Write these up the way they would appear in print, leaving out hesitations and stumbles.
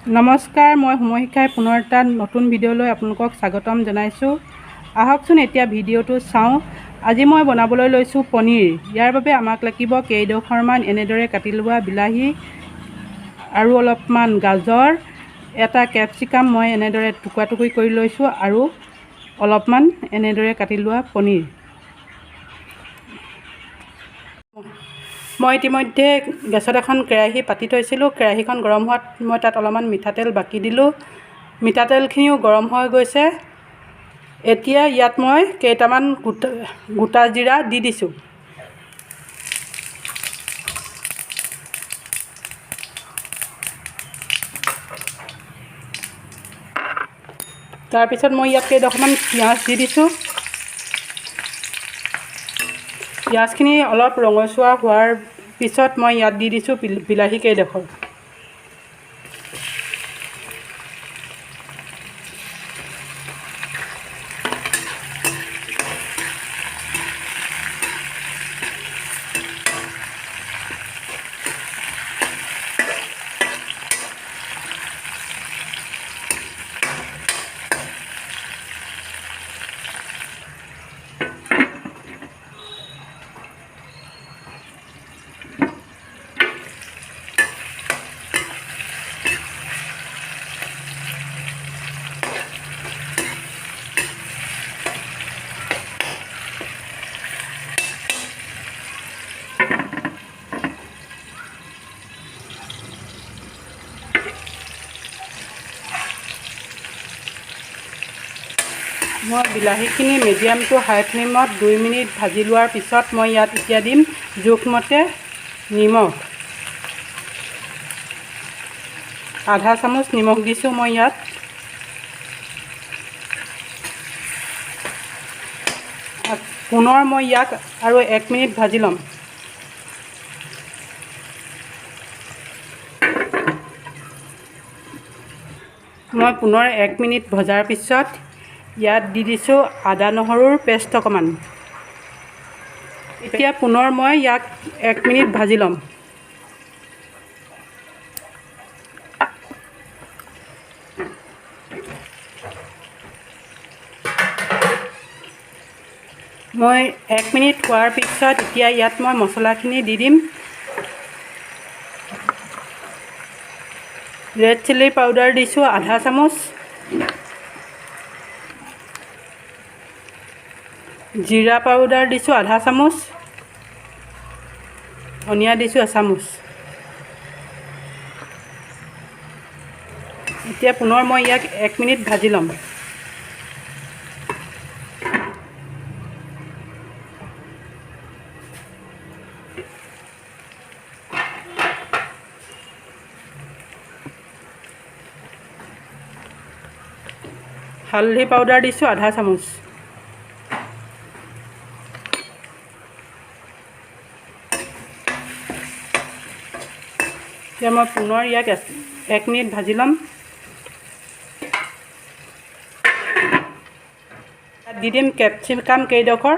নমস্কাৰ, মই সমশিখাই পুনৰ এটা নতুন ভিডিঅ'লৈ আপোনালোকক স্বাগতম জনাইছোঁ। আহকচোন এতিয়া ভিডিঅ'টো চাওঁ। আজি মই বনাবলৈ লৈছোঁ পনীৰ। ইয়াৰ বাবে আমাক লাগিব কেইডোখৰমান এনেদৰে কাটি লোৱা বিলাহী আৰু অলপমান গাজৰ, এটা কেপচিকাম মই এনেদৰে টুকুৰা টুকুৰি কৰি লৈছোঁ আৰু অলপমান এনেদৰে কাটি লোৱা পনীৰ। মই ইতিমধ্যে গেছত এখন কেৰাহী পাতি থৈছিলোঁ। কেৰাহীখন গৰম হোৱাত মই তাত অলপমান মিঠাতেল বাকি দিলোঁ। মিঠাতেলখিনিও গৰম হৈ গৈছে। এতিয়া ইয়াত মই কেইটামান গোটা জিৰা দি দিছোঁ। তাৰপিছত মই ইয়াত কেইডোখৰমান পিঁয়াজ দি দিছোঁ। পিঁয়াজখিনি অলপ ৰঙচুৱা হোৱাৰ পিছত মই ইয়াত দি দিছোঁ বিলাহী কেইডোখৰ। মই বিলাহীখিনি মিডিয়াম টু হাই ফ্লেমত 2 মিনিট ভাজি লোৱাৰ পিছত মই ইয়াত এতিয়া দিম জোখমতে নিমখ। আধা চামুচ নিমখ দিছোঁ মই ইয়াত। পুনৰ মই ইয়াক আৰু 1 মিনিট ভাজি ল'ম। মই পুনৰ 1 মিনিট ভজাৰ পিছত ইয়াত দি দিছোঁ আদা নহৰুৰ পেষ্ট অকণমান। এতিয়া পুনৰ মই ইয়াক 1 মিনিট ভাজি ল'ম। মই 1 মিনিট হোৱাৰ পিছত এতিয়া ইয়াত মই মছলাখিনি দি দিম। ৰেড চিলি পাউডাৰ দিছোঁ আধা চামুচ, জিৰা পাউডাৰ দিছোঁ আধা চামুচ, ধনিয়া দিছোঁ এচামুচ। এতিয়া পুনৰ মই ইয়াক 1 মিনিট ভাজি ল'ম। হালধি পাউডাৰ দিছোঁ আধা চামুচ। এতিয়া মই পুনৰ ইয়াক 1 মিনিট ভাজি ল'ম। ইয়াত দি দিম কেপচিকাম কেইডোখৰ।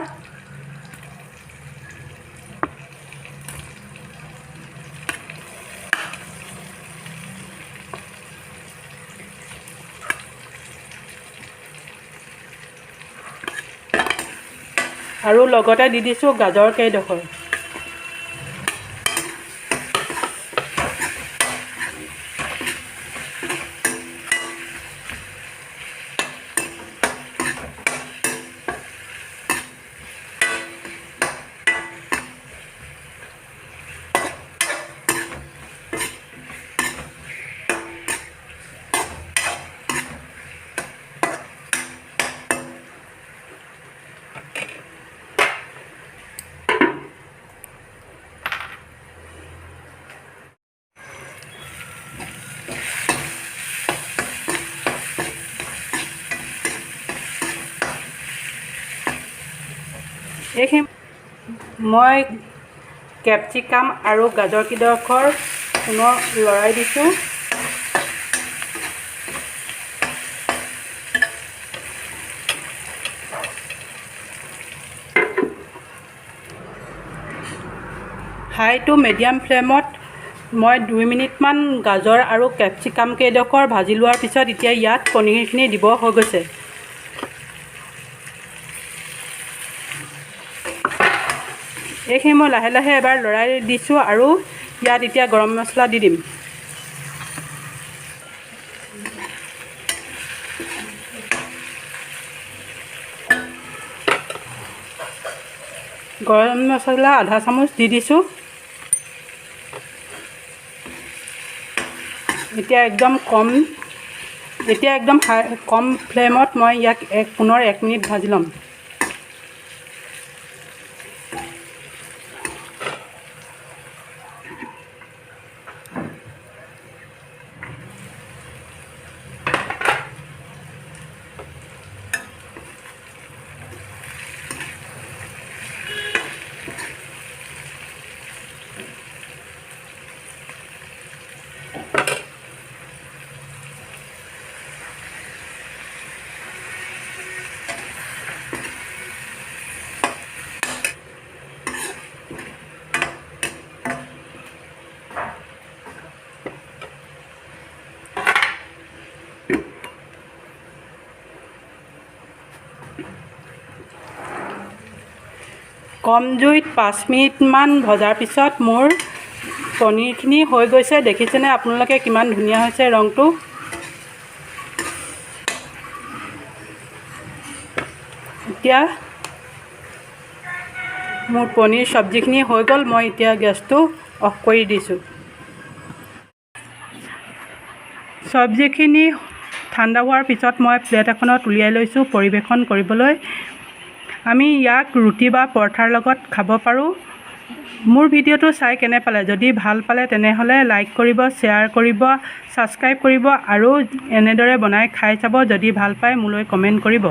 আৰু লগতে দি দিছোঁ গাজৰ কেইডোখৰ। এইখিনি মই কেপচিকাম আৰু গাজৰ কেইডোখৰ পুনৰ লৰাই দিছোঁ। হাই টু মিডিয়াম ফ্লেমত মই 2 মিনিটমান গাজৰ আৰু কেপচিকাম কেইডোখৰ ভাজি লোৱাৰ পিছত এতিয়া ইয়াত পনীৰখিনি দিব হৈ গৈছে। এইখিনি মই লাহে লাহে এবাৰ লৰাই দিছোঁ আৰু ইয়াত এতিয়া গৰম মছলা দি দিম। গৰম মছলা আধা চামুচ দি দিছোঁ। এতিয়া একদম কম ফ্লেমত মই ইয়াক পুনৰ 1 মিনিট ভাজি ল'ম। কম জুইত 5 মিনিটমান ভজাৰ পিছত মোৰ পনীৰখিনি হৈ গৈছে। দেখিছেনে আপোনালোকে কিমান ধুনীয়া হৈছে ৰংটো। এতিয়া মোৰ পনীৰ চব্জিখিনি হৈ গ'ল। মই এতিয়া গেছটো অফ কৰি দিছোঁ। চব্জিখিনি ঠাণ্ডা হোৱাৰ পিছত মই প্লেট এখনত উলিয়াই লৈছোঁ পৰিৱেশন কৰিবলৈ। আমি ইয়াক ৰুটি বা পৰঠাৰ লগত খাব পাৰোঁ। মোৰ ভিডিঅ'টো চাই কেনে পালে? যদি ভাল পালে তেনেহ'লে লাইক কৰিব, শ্বেয়াৰ কৰিব, ছাবস্ক্ৰাইব কৰিব আৰু এনেদৰে বনাই খাই চাব। যদি ভাল পায় মোলৈ কমেণ্ট কৰিব।